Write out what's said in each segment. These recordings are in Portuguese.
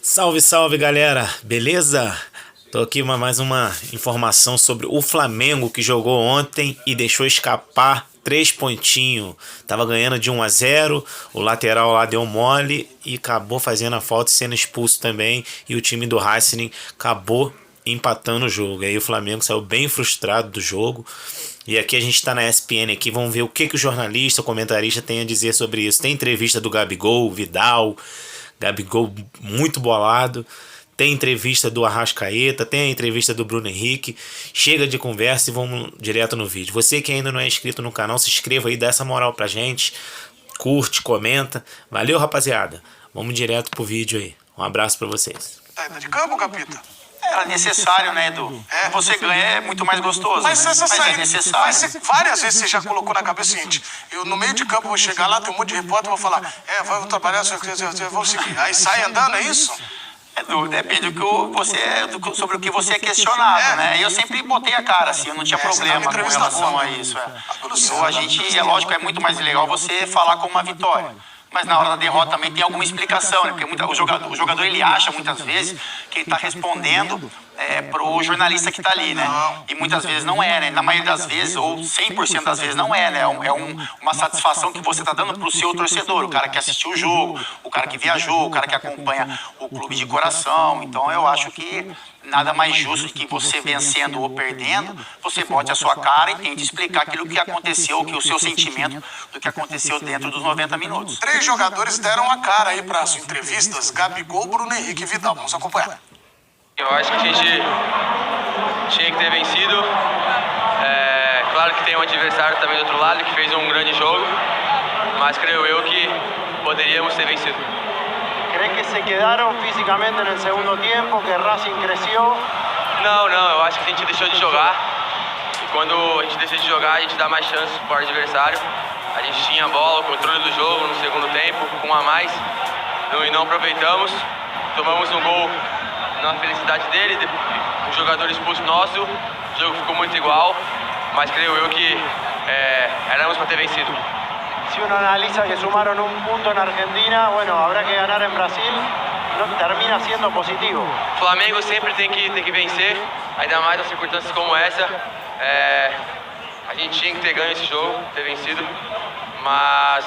Salve, salve galera, beleza? Tô aqui mais uma informação sobre o Flamengo que jogou ontem e deixou escapar 3 pontinhos. Tava ganhando de 1-0, o lateral lá deu mole e acabou fazendo a falta e sendo expulso também. E o time do Racing acabou empatando o jogo. Aí o Flamengo saiu bem frustrado do jogo. E aqui a gente tá na ESPN aqui, vamos ver o que o jornalista, o comentarista tem a dizer sobre isso. Tem entrevista do Gabigol, Vidal, Gabigol muito bolado. Tem entrevista do Arrascaeta, tem a entrevista do Bruno Henrique. Chega de conversa e vamos direto no vídeo. Você que ainda não é inscrito no canal, se inscreva aí, dá essa moral pra gente. Curte, comenta. Valeu, rapaziada. Vamos direto pro vídeo aí. Um abraço pra vocês. Tá de campo, Capita? Era necessário, né, Edu? Você ganha é muito mais gostoso. Mas essa é saída, necessário. várias vezes você já colocou na cabeça o seguinte: eu no meio de campo vou chegar lá, tem um monte de repórter, vou falar, vou trabalhar, vou seguir. Aí sai andando, é isso? Edu, depende sobre o que você é questionado, né? Eu sempre botei a cara, assim, eu não tinha problema com relação a isso. É lógico, é muito mais legal você falar com uma vitória. Mas na hora da derrota também tem alguma explicação, né? Porque o jogador ele acha muitas vezes que ele está respondendo pro jornalista que está ali, né? E muitas vezes não é, né? Na maioria das vezes, ou 100% das vezes não é, né? Uma satisfação que você está dando pro seu torcedor, o cara que assistiu o jogo, o cara que viajou, o cara que acompanha o clube de coração. Então eu acho que nada mais justo do que você vencendo ou perdendo, você bote a sua cara e tente explicar aquilo que aconteceu, que o seu sentimento do que aconteceu dentro dos 90 minutos. 3 jogadores deram a cara aí para as entrevistas: Gabigol, Bruno Henrique e Vidal. Vamos acompanhar. Eu acho que a gente tinha que ter vencido. Claro que tem um adversário também do outro lado que fez um grande jogo, mas creio eu que poderíamos ter vencido. ¿Crees que se quedaron físicamente en el segundo tiempo, que Racing creció? Não, eu acho que a gente deixou de jogar. E quando a gente deixa de jogar, a gente dá mais chances para o adversário. A gente tinha a bola, o controle do jogo no segundo tempo, com um a mais, e não aproveitamos. Tomamos um gol na felicidade dele, o jogador expulso nosso, o jogo ficou muito igual, mas creio eu que éramos para ter vencido. Si uno analiza que sumaron un punto en Argentina, bueno, habrá que ganar en Brasil, no termina siendo positivo. O Flamengo sempre tem que vencer, ainda mais em circunstâncias como essa. A gente tinha que ter ganho esse jogo, ter vencido, mas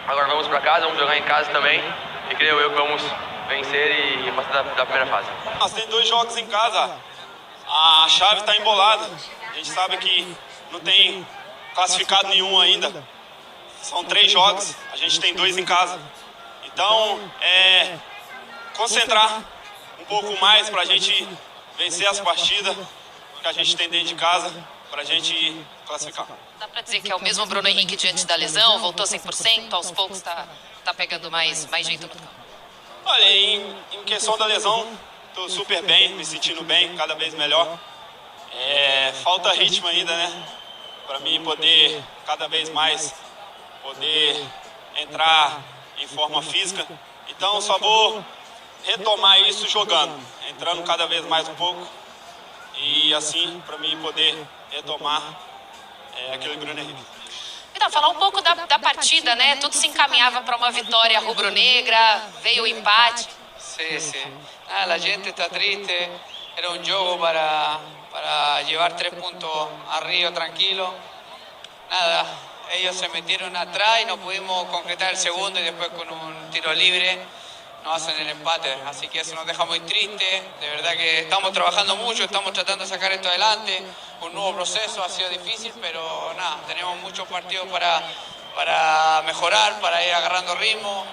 agora vamos para casa, vamos jogar em casa também, e creio eu que vamos vencer e passar da primeira fase. Nós temos 2 jogos em casa, a chave está embolada, a gente sabe que não tem classificado nenhum ainda, são 3 jogos, a gente tem 2 em casa, então concentrar um pouco mais para a gente vencer as partidas que a gente tem dentro de casa, para a gente classificar. Dá para dizer que é o mesmo Bruno Henrique diante da lesão, voltou 100%, aos poucos tá pegando mais jeito no campo? Olha, em questão da lesão, estou super bem, me sentindo bem, cada vez melhor. Falta ritmo ainda, né? Para mim poder, cada vez mais, poder entrar em forma física. Então, só vou retomar isso jogando, entrando cada vez mais um pouco. E assim, para mim poder retomar aquele Bruno Henrique. Então, falar um pouco da partida, né? Tudo se encaminhava para uma vitória rubro-negra, veio o empate. Sí. La gente está triste. Era un juego para llevar 3 puntos a Río tranquilo. Nada, ellos se metieron atrás y no pudimos concretar el segundo y después con un tiro libre nos hacen el empate. Así que eso nos deja muy triste. De verdad que estamos trabajando mucho, estamos tratando de sacar esto adelante. Un nuevo proceso, ha sido difícil, pero nada, tenemos muchos partidos para mejorar, para ir agarrando ritmo.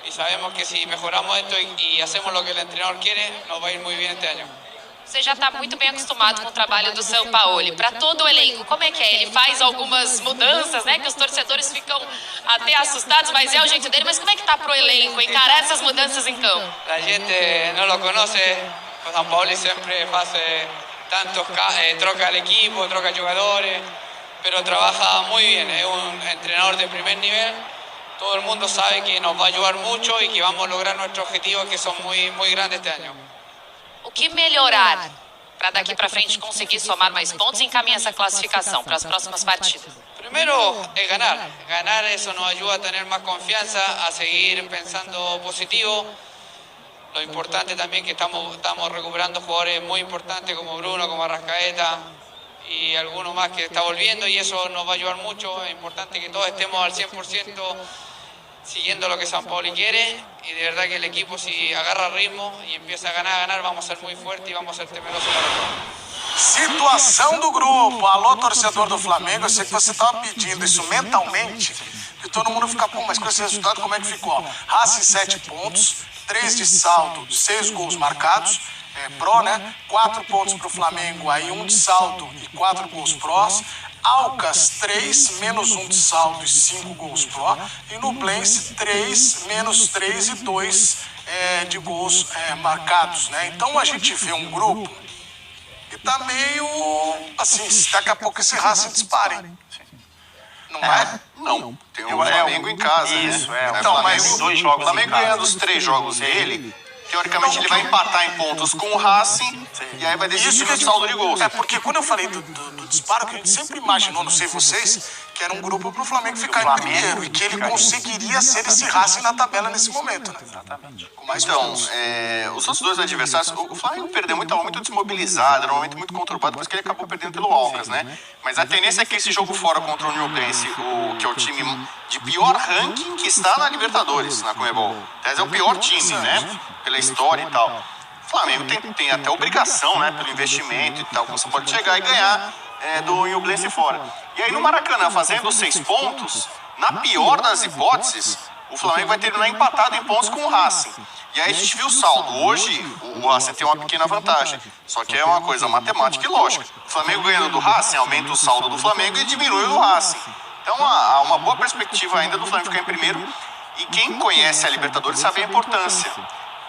Y sabemos que si mejoramos esto y hacemos lo que el entrenador quiere, nos va a ir muy bien este año. Você já está muito bem acostumado com o trabalho do Sampaoli. Para todo o elenco, como é que é? Ele faz algumas mudanças, né? Que os torcedores ficam até assustados, mas é o jeito dele. Mas como é que tá pro elenco encarar essas mudanças em campo? La gente no lo conoce. Sampaoli siempre hace troca el equipo, troca jugadores, pero trabaja muy bien. Es un entrenador de primer nivel. Todo el mundo sabe que nos va a ayudar mucho y que vamos a lograr nuestros objetivos que son muy grandes este año. O que melhorar para daqui para frente conseguir somar mais pontos e encaminhar essa classificação para as próximas partidas? Primero es ganar. Ganar eso nos ayuda a tener más confianza, a seguir pensando positivo. Lo importante también que estamos recuperando jugadores muy importantes como Bruno, como Arrascaeta y algunos más que está volviendo, y eso nos va a ayudar mucho. Es importante que todos estemos al 100% siguiendo lo que São Paulo quiere, y de verdad que el equipo, si agarra ritmo y empieza a ganar, vamos a ser muy fuertes y vamos a ser temerosos para todo. Situação do grupo. Alô, torcedor do Flamengo, eu sei que você estava pedindo isso mentalmente, que todo mundo fica, pô, mas com esse resultado como é que ficou? Racing 7 pontos, 3 de saldo, 6 gols marcados, pró, né? 4 pontos para o Flamengo, aí 1 de saldo e 4 gols prós. Alcas 3, menos 1 de saldo e 5 gols pró. E no Blense 3, menos 3 e 2 de gols marcados, né? Então a gente vê um grupo que tá meio assim, daqui a pouco esse Racing dispara, hein? Não é? Não. Tem o Flamengo em casa, Isso, né? Então, mas 2 jogos o Flamengo em casa. ganhando os 3 jogos dele, teoricamente ele vai empatar em pontos com o Racing, e aí vai decidir o saldo de gols. É porque quando eu falei do disparo, que a gente sempre imaginou, não sei vocês, que era um grupo pro Flamengo ficar em primeiro e que ele conseguiria ser esse Racing na tabela nesse momento, né? Exatamente. Então, os outros dois adversários, o Flamengo perdeu muito, estava muito desmobilizado, era um momento muito conturbado, por isso que ele acabou perdendo pelo Alcas, né? Mas a tendência é que esse jogo fora contra o Newblense, que é o time de pior ranking que está na Libertadores, na Conmebol. Aliás, é o pior time, né? Pela história e tal. O Flamengo tem até obrigação, né? Pelo investimento e tal, você pode chegar e ganhar do Newblense fora. E aí no Maracanã, fazendo 6 pontos, na pior das hipóteses, o Flamengo vai terminar empatado em pontos com o Racing. E aí a gente viu o saldo. Hoje o Racing tem uma pequena vantagem. Só que é uma coisa matemática e lógica. O Flamengo ganhando do Racing aumenta o saldo do Flamengo e diminui o do Racing. Então há uma boa perspectiva ainda do Flamengo ficar em primeiro. E quem conhece a Libertadores sabe a importância.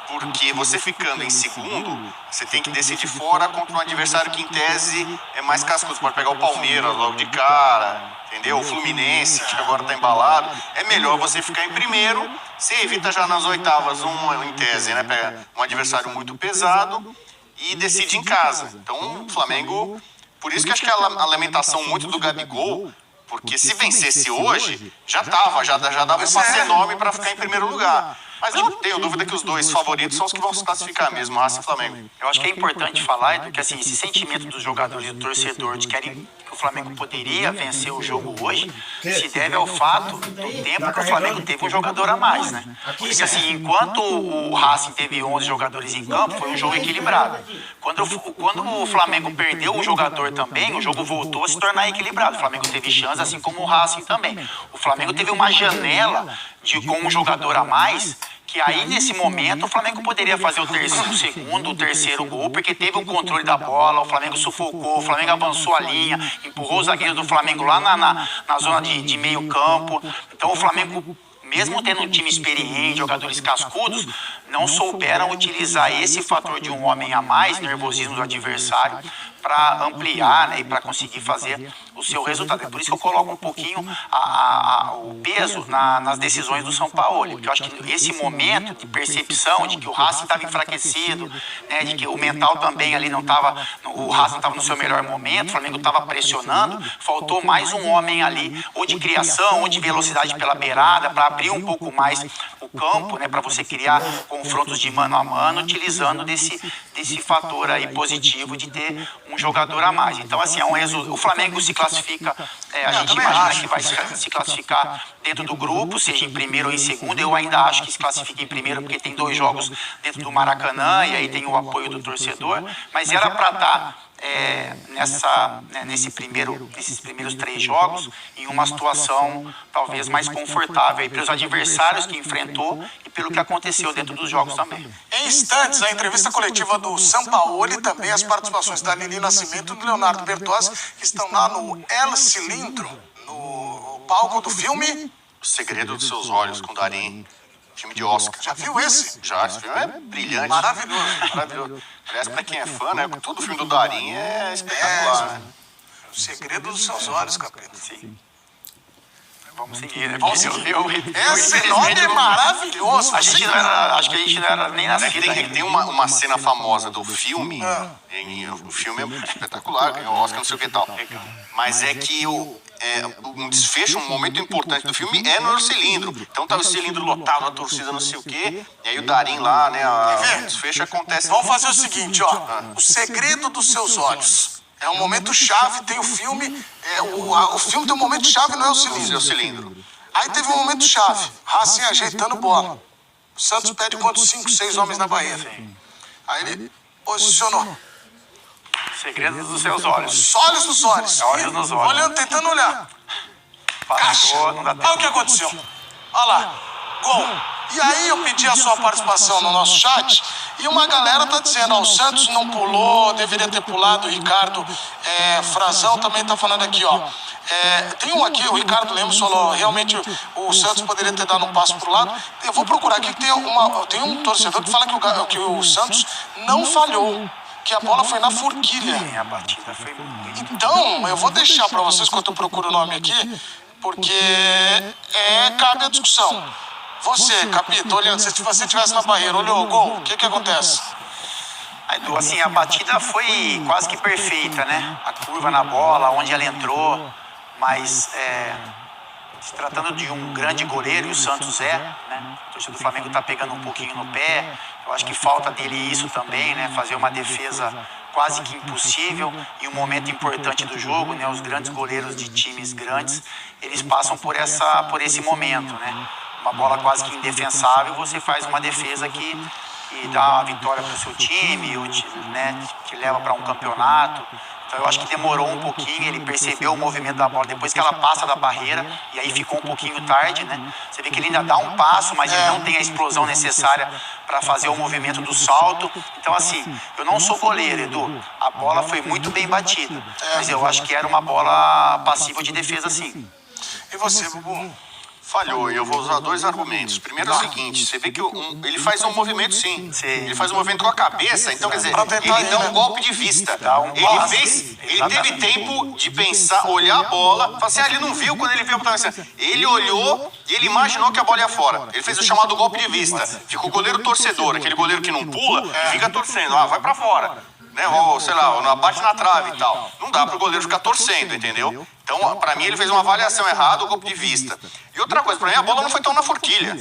Porque você ficando em segundo, você tem que decidir fora contra um adversário que em tese é mais cascudo. Você pode pegar o Palmeiras logo de cara, entendeu? O Fluminense, que agora tá embalado. É melhor você ficar em primeiro, você evita já nas oitavas em tese, né? Pega um adversário muito pesado e decide em casa. Então o Flamengo, por isso que acho que a lamentação muito do Gabigol, porque se vencesse hoje, já dava um passe enorme para ficar em primeiro lugar. Mas eu não tenho dúvida que os dois favoritos são os que vão se classificar mesmo, Racing e Flamengo. Eu acho que é importante falar, Edu, que assim, esse sentimento dos jogadores e do torcedor de que o Flamengo poderia vencer o jogo hoje se deve ao fato do tempo que o Flamengo teve um jogador a mais, né? Porque assim, enquanto o Racing teve 11 jogadores em campo, foi um jogo equilibrado. Quando o Flamengo perdeu um jogador também, o jogo voltou a se tornar equilibrado. O Flamengo teve chance, assim como o Racing também. O Flamengo teve uma janela com um jogador a mais, que aí nesse momento o Flamengo poderia fazer o segundo, o terceiro gol, porque teve um controle da bola, o Flamengo sufocou, o Flamengo avançou a linha, empurrou os zagueiros do Flamengo lá na zona de meio campo. Então o Flamengo, mesmo tendo um time experiente, jogadores cascudos, não souberam utilizar esse fator de um homem a mais, nervosismo do adversário, para ampliar, né, e para conseguir fazer o seu resultado. É por isso que eu coloco um pouquinho o peso nas decisões do São Paulo, porque eu acho que esse momento de percepção de que o Racing estava enfraquecido, né, de que o mental também ali não estava, o Racing estava no seu melhor momento, o Flamengo estava pressionando, faltou mais um homem ali, ou de criação, ou de velocidade pela beirada, para abrir um pouco mais o campo, né, para você criar confrontos de mano a mano, utilizando desse fator aí positivo de ter um jogador a mais. Então, assim, o Flamengo se classifica, a gente imagina que vai se classificar dentro do grupo, seja em primeiro ou em segundo. Eu ainda acho que se classifica em primeiro porque tem 2 jogos dentro do Maracanã e aí tem o apoio do torcedor, mas era para estar nesses primeiros 3 jogos em uma situação talvez mais confortável pelos adversários que enfrentou e pelo que aconteceu dentro dos jogos também. Em instantes, a entrevista coletiva do Sampaoli e também as participações da Lili Nascimento e do Leonardo Bertozzi, que estão lá no El Cilindro, no palco do filme O Segredo dos Seus Olhos, com Darim. Filme de Oscar. Já viu esse? Já, esse filme é brilhante. Maravilhoso. Aliás, pra quem é fã, né? Todo filme do Darim é espetacular, né? O Segredo dos Seus Olhos, capeta. Sim. Vamos seguir, né? Esse nome é maravilhoso. Acho que a gente não era nem nascido. Tem uma cena famosa do filme. O filme é espetacular, ganhou o Oscar, não sei o que e tal. Mas é que um desfecho, um momento importante do filme é no cilindro. Então tá o cilindro lotado, a torcida não sei o quê. E aí o Darim lá, né? O desfecho acontece. Vamos fazer o seguinte, ó. O segredo dos seus olhos. É um momento chave, tem o filme. O filme tem um momento chave, não é o cilindro. É o cilindro. Aí teve um momento chave. Racing ajeitando bola. O Santos pede quantos? 5, 6 homens na barreira. Aí ele posicionou. Segredos dos seus olhos. Olhos nos olhos. Olhos nos olhos. Olhando, tentando olhar. Caixa. Não dá tempo. Olha o que aconteceu. Olha lá. Gol. E aí eu pedi a sua participação no nosso chat e uma galera tá dizendo, ó, o Santos não pulou, deveria ter pulado, o Ricardo Frazão também tá falando aqui, ó. Tem um aqui, o Ricardo Lemos falou, realmente o Santos poderia ter dado um passo pro lado. Eu vou procurar aqui que tem um torcedor que fala que o Santos não falhou. Que a bola foi na forquilha. A batida foi muito... Então, eu vou deixar pra vocês enquanto eu procuro o nome aqui, porque cabe a discussão. Você, Capito, olhando, se você estivesse na barreira, olhou o gol, o que acontece? Edu, assim, a batida foi quase que perfeita, né? A curva na bola, onde ela entrou, mas se tratando de um grande goleiro, e o Santos né? O torcedor do Flamengo tá pegando um pouquinho no pé, eu acho que falta dele isso também, né? Fazer uma defesa quase que impossível e um momento importante do jogo, né? Os grandes goleiros de times grandes, eles passam por esse momento, né? Uma bola quase que indefensável, você faz uma defesa que dá a vitória para o seu time, né, te leva para um campeonato. Então eu acho que demorou um pouquinho, ele percebeu o movimento da bola depois que ela passa da barreira, e aí ficou um pouquinho tarde, né? Você vê que ele ainda dá um passo, mas ele não tem a explosão necessária para fazer o movimento do salto. Então assim, eu não sou goleiro, Edu, a bola foi muito bem batida, mas eu acho que era uma bola passível de defesa sim. E você, Bubu? Falhou, e eu vou usar dois argumentos. Primeiro é o seguinte, você vê que ele faz um movimento sim. Ele faz um movimento com a cabeça, então quer dizer, ele dá um golpe de vista. Ele teve tempo de pensar, olhar a bola, falar assim, ele não viu quando ele viu a bola. Ele olhou e ele imaginou que a bola ia fora. Ele fez o chamado golpe de vista. Fica o goleiro torcedor, aquele goleiro que não pula, e fica torcendo, vai pra fora. Né? Ou, sei lá, bate na trave e tal. Não dá pro goleiro ficar torcendo, entendeu? Então, pra mim, ele fez uma avaliação errada, o golpe de vista. E outra coisa, pra mim, a bola não foi tão na forquilha.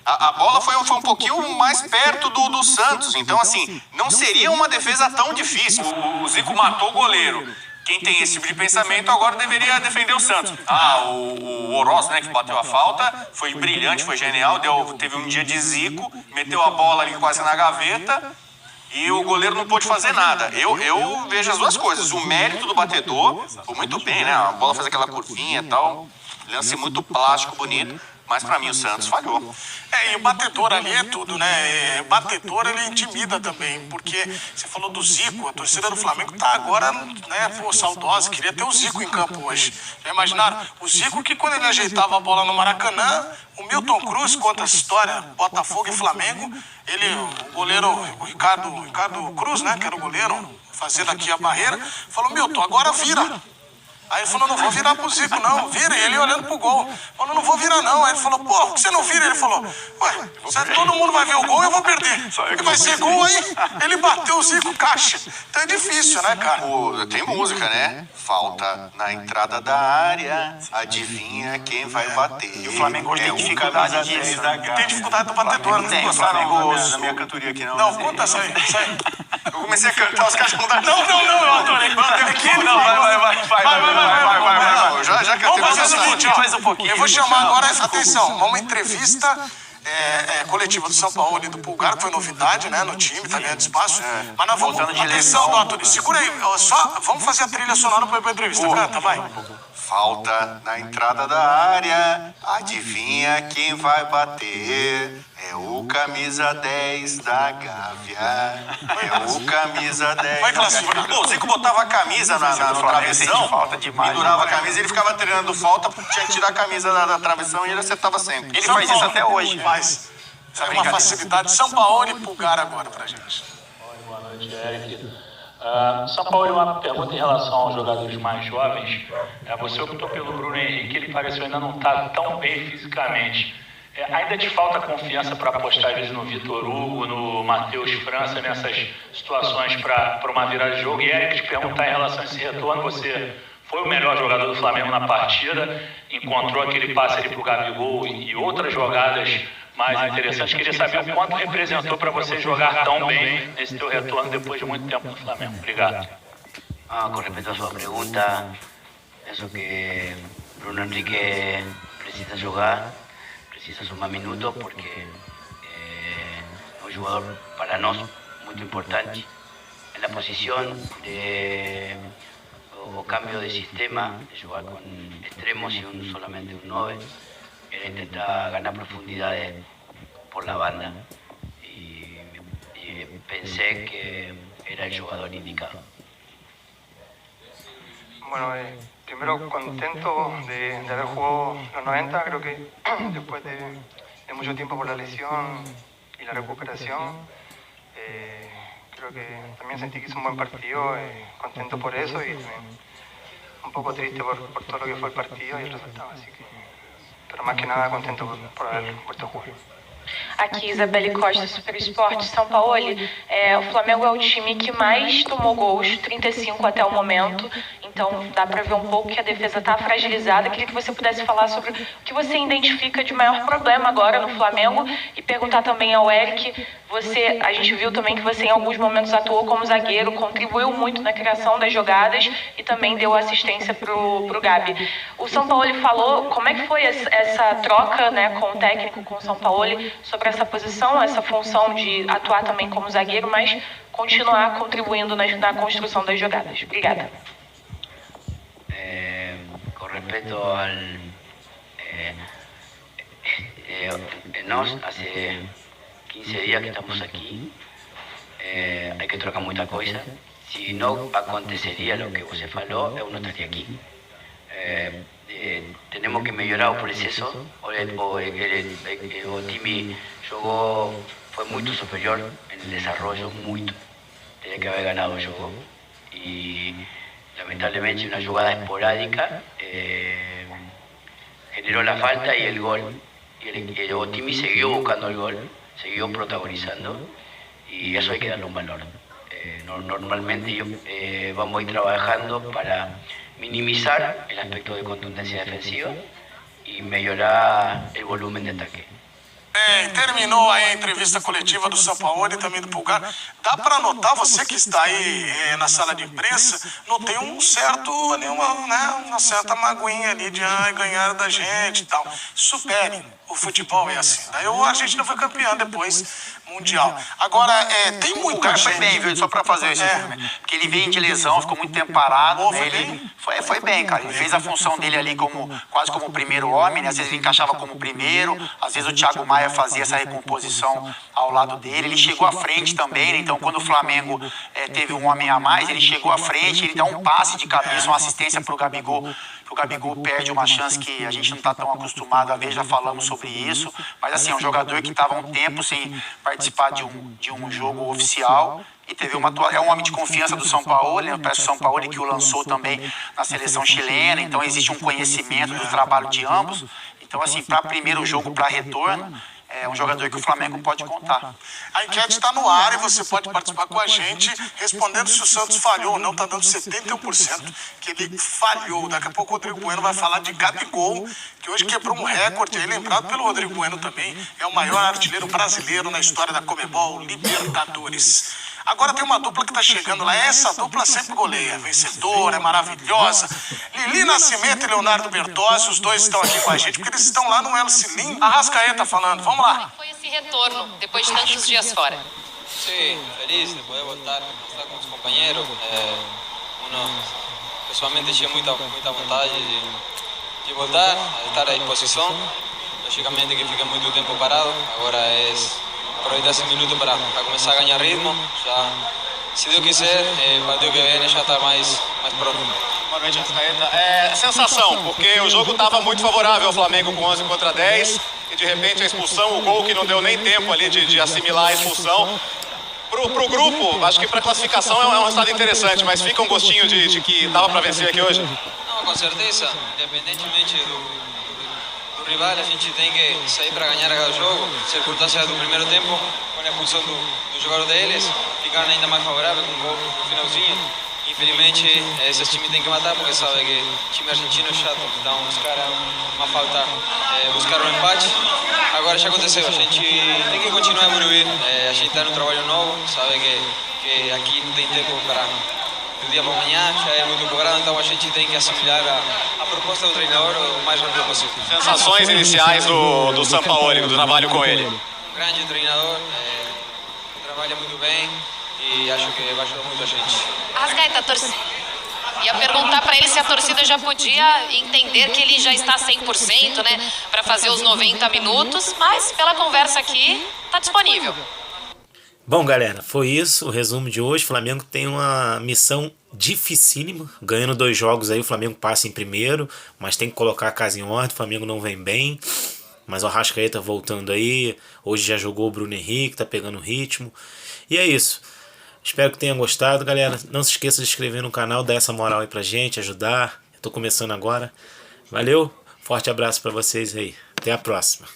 A bola foi um pouquinho mais perto do Santos. Então, assim, não seria uma defesa tão difícil. O Zico matou o goleiro. Quem tem esse tipo de pensamento agora deveria defender o Santos. O Oroz, né, que bateu a falta, foi brilhante, foi genial, teve um dia de Zico, meteu a bola ali quase na gaveta. E o goleiro não pôde fazer nada. Eu vejo as duas coisas. O mérito do batedor, foi muito bem, né? A bola faz aquela curvinha e tal. Lance muito plástico, bonito. Mas pra mim o Santos falhou. E o batedor ali é tudo, né? O batedor, ele intimida também, porque você falou do Zico, a torcida do Flamengo tá agora, né, saudosa, queria ter o Zico em campo hoje. Já imaginaram? O Zico que quando ele ajeitava a bola no Maracanã, o Milton Cruz conta essa história, Botafogo e Flamengo, o goleiro, o Ricardo Cruz, né, que era o goleiro, fazendo aqui a barreira, falou, Milton, agora vira. Aí ele falou, não vou virar pro Zico, não. Vira. E ele olhando pro gol. Falou, não vou virar, não. Aí ele falou, pô, por que você não vira? Ele falou, todo mundo vai ver o gol, eu vou perder. Porque vai ser gol aí. Ele bateu o Zico caixa. Então é difícil, né, cara? Tem música, né? Falta na entrada da área, adivinha quem vai bater. E o Flamengo hoje tem dificuldade disso. Tem dificuldade do batedor, tem. Não gostaram na minha cantoria aqui, não. Não, conta essa aí. Eu comecei a cantar, os caras mudaram. Não, eu adorei. Vai. Não, já cantei. Vamos fazer o seguinte, ó. Eu vou chamar agora, atenção, uma entrevista coletiva do São Paulo e do Pulgar, que foi novidade, né, no time, tá ganhando espaço. Mas nós vamos, atenção, Dottori, segura aí, vamos fazer a trilha sonora pra entrevista. Canta, vai. Falta na entrada da área, adivinha quem vai bater? É o camisa 10 da Gávea. É o camisa 10 vai classificar. O Zico botava a camisa no travessão, pendurava a camisa e ele ficava treinando falta porque tinha que tirar a camisa da travessão e ele acertava sempre. Ele faz isso até hoje. Faz. É uma facilidade. São Paulo e Pulgar agora pra gente. Boa noite, Eric. São Paulo, uma pergunta em relação aos jogadores mais jovens. Você optou pelo Bruno Henrique, ele pareceu ainda não estar tão bem fisicamente. Ainda te falta confiança para apostar às vezes no Vitor Hugo, no Matheus França, nessas situações para uma virada de jogo? E Eric, te perguntar em relação a esse retorno, você foi o melhor jogador do Flamengo na partida, encontrou aquele passe ali para o Gabigol e outras jogadas mais interessantes. Queria saber o quanto representou para você jogar tão bem nesse teu retorno depois de muito tempo no Flamengo. Obrigado. Con respecto a su pregunta, pienso que Bruno Henrique precisa jugar, precisa sumar minutos porque es un jugador para nosotros muy importante. En la posición de o cambio de sistema, de jugar con extremos y solamente un 9, era intentar ganar profundidades por la banda y pensé que era el jugador indicado. Bueno, primero contento de haber jugado los 90, creo que después de mucho tiempo por la lesión y la recuperación, creo que también sentí que hizo un buen partido, contento por eso y un poco triste por todo lo que fue el partido y el resultado, así que, pero más que nada contento por haber vuelto a jugar. Aqui, Isabelle Costa, Super Esporte, São Paulo. O Flamengo é o time que mais tomou gols, 35 até o momento. Então, dá para ver um pouco que a defesa está fragilizada. Queria que você pudesse falar sobre o que você identifica de maior problema agora no Flamengo e perguntar também ao Eric. A gente viu também que você em alguns momentos atuou como zagueiro, contribuiu muito na criação das jogadas e também deu assistência pro Gabi. O São Paulo falou como é que foi essa troca, né, com o técnico, com o São Paulo, sobre essa posição, essa função de atuar também como zagueiro, mas continuar contribuindo na construção das jogadas. Obrigada. Con respecto al... nós, hace 15 días que estamos aquí, hay que trocar mucha cosa. Si no acontecería lo que você falou, eu não estaría aquí. Tenemos que mejorar el proceso. O time jugó, fue muy superior en el desarrollo, mucho. Tenía que haber ganado el juego. Y lamentablemente una jugada esporádica generó la falta y el gol. Y el Otimi siguió buscando el gol, siguió protagonizando y eso hay que darle un valor. Normalmente vamos a ir trabajando para minimizar el aspecto de contundencia defensiva y mejorar el volumen de ataque. Terminou aí a entrevista coletiva do São Paulo e também do Pulgar. Dá para notar, você que está aí na sala de imprensa, notei uma certa magoinha ali de ganhar da gente e tal. Superem, o futebol é assim. Daí a gente não foi campeão depois mundial. Agora, tem muito. O cara foi bem, viu? Só pra fazer isso. Porque ele veio de lesão, ficou muito tempo parado. Foi bem, cara. Ele fez a função dele ali quase como primeiro homem, né? Às vezes ele encaixava como primeiro, às vezes o Thiago Maia fazia essa recomposição ao lado dele. Ele chegou à frente também, né? Então quando o Flamengo teve um homem a mais, ele chegou à frente, ele dá um passe de cabeça, uma assistência pro Gabigol. O Gabigol perde uma chance que a gente não está tão acostumado a ver, já falamos sobre isso. Mas assim, é um jogador que estava um tempo sem participar de um jogo oficial e teve é um homem de confiança do São Paulo, né? Parece o São Paulo que o lançou também na seleção chilena, então existe um conhecimento do trabalho de ambos. Então assim, para primeiro jogo, para retorno, é um jogador que o Flamengo pode contar. A enquete está no ar e você pode participar com a gente respondendo se o Santos falhou ou não. Está dando 71% que ele falhou. Daqui a pouco o Rodrigo Bueno vai falar de Gabigol, que hoje quebrou um recorde aí, lembrado pelo Rodrigo Bueno também. É o maior artilheiro brasileiro na história da Conmebol Libertadores. Agora tem uma dupla que está chegando lá. Essa dupla sempre goleia, vencedora, é maravilhosa. Lili Nascimento e Leonardo Bertozzi, os dois estão aqui com a gente, porque eles estão lá no El Cilim. Arrascaeta falando, vamos lá. Como foi esse retorno, depois de tantos dias fora? Sí, feliz de poder voltar, estar con los compañeros. Uno pessoalmente tinha muita vontade de voltar, de estar à disposição. Logicamente que fica muito tempo parado, agora é aproveitar esse minuto para começar a ganhar ritmo. Já, se Deus quiser, o partido que vem já está mais pronto. Boa noite, Arrascaeta. Sensação, porque o jogo estava muito favorável ao Flamengo com 11 contra 10 e de repente a expulsão, o gol que não deu nem tempo ali de assimilar a expulsão. Pro grupo, acho que para classificação é um resultado interessante, mas fica um gostinho de que dava para vencer aqui hoje? Não, com certeza, independentemente do rival, a gente tem que sair para ganhar cada jogo. Circunstâncias do primeiro tempo, com a expulsão do jogador deles, ficaram ainda mais favoráveis com o gol no finalzinho. Infelizmente, esses times têm que matar porque sabem que o time argentino é chato, então os caras, uma falta, buscaram um empate. Agora já aconteceu, a gente tem que continuar a evoluir, a gente está num trabalho novo, sabe que aqui não tem tempo para do dia para amanhã, já é muito cobrado, então a gente tem que assimilar a proposta do treinador o mais rápido possível. Sensações iniciais do Sampaoli, do trabalho com ele? Um grande treinador, trabalha muito bem e acho que vai ajudar muito a gente. Arrascaeta, ia perguntar para ele se a torcida já podia entender que ele já está 100%, né, para fazer os 90 minutos, mas pela conversa aqui, tá disponível. Bom, galera, foi isso o resumo de hoje. O Flamengo tem uma missão dificílima. Ganhando 2 jogos aí, o Flamengo passa em primeiro, mas tem que colocar a casa em ordem. O Flamengo não vem bem, mas o Arrascaeta voltando aí. Hoje já jogou o Bruno Henrique, tá pegando ritmo. E é isso. Espero que tenham gostado, galera. Não se esqueça de se inscrever no canal, dar essa moral aí pra gente, ajudar. Eu tô começando agora. Valeu, forte abraço pra vocês aí. Até a próxima.